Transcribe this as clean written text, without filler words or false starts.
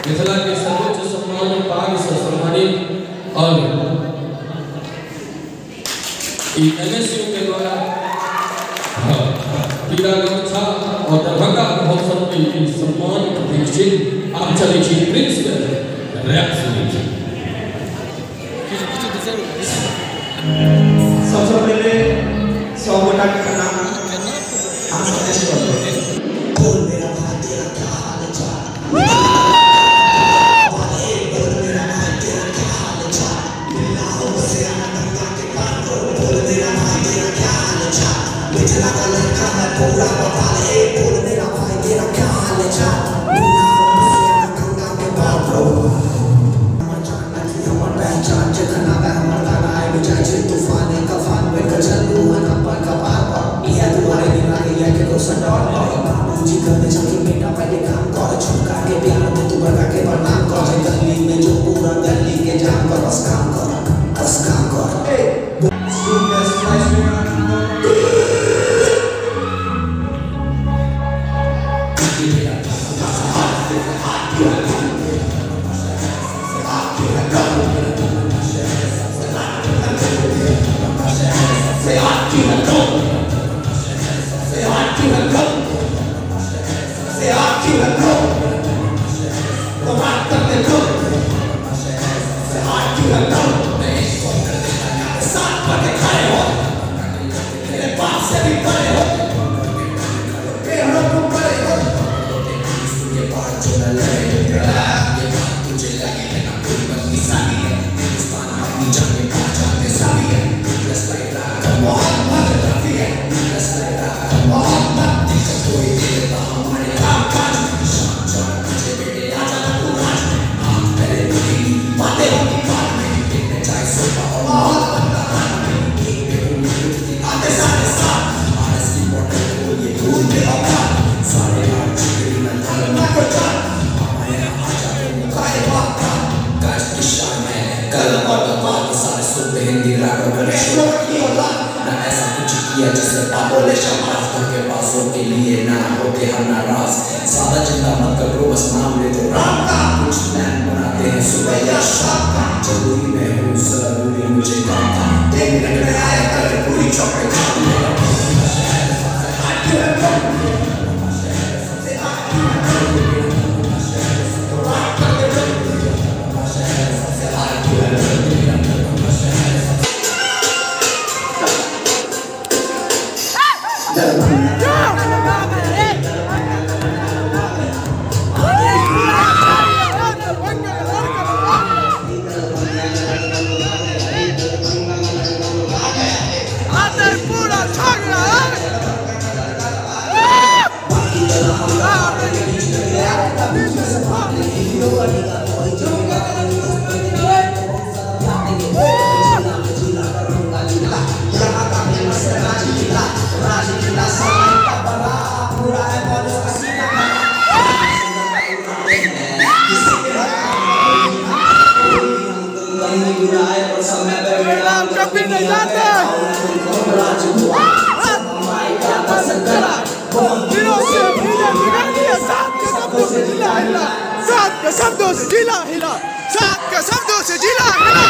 मिथिला के सर्वोच्च सम्मान पाग से सम्मानित और एमएसयू के द्वारा पीला गमछा और दरभंगा महोत्सव के सम्मान दीक्षित आप चलिए प्रिंस रैप सुनिए। सबसे पहले 100 गोटा का नाम हम संदेश करते हैं। बोल मेरा भाई तेरा क्या हाल चाल, बोल मेरा भाई तेरा क्या हाल चाल, मिलाओ से आनंद के पार बोल मेरा भाई तेरा क्या हाल चाल, मिथिला का लड़का मैं पूरा बता ले, बोल मेरा भाई तेरा क्या हाल चाल, मिलाओ से आनंद के पार हमर जान की हमर पहचान जखना है हमर गाना है विजय तूफान कफान में गजल दुहना पर कपार पर ये दुआरे निराले ये के को संडोल बाबूजी करने जाके बेटा पहले काम कर छुपका के प्यार में तू बड़ा के प्रणाम कर गली में जो पूरा गली के जान कर बस काम कर ए स्टूडेंट्स नाइस जिससे बोले शमाज के पासों के लिए ना होते हम नाराज, सादा चिंता मत करो बस नाम ले तो राम का, कुछ प्लान बनाते हैं सुबह या शाम का, जरूरी में हूँ जरूरी मुझे काम था, देख लग रहा है कर पूरी चौके खा ले शब्दों से जिला हिला, सात के शब्दों से जिला हिला।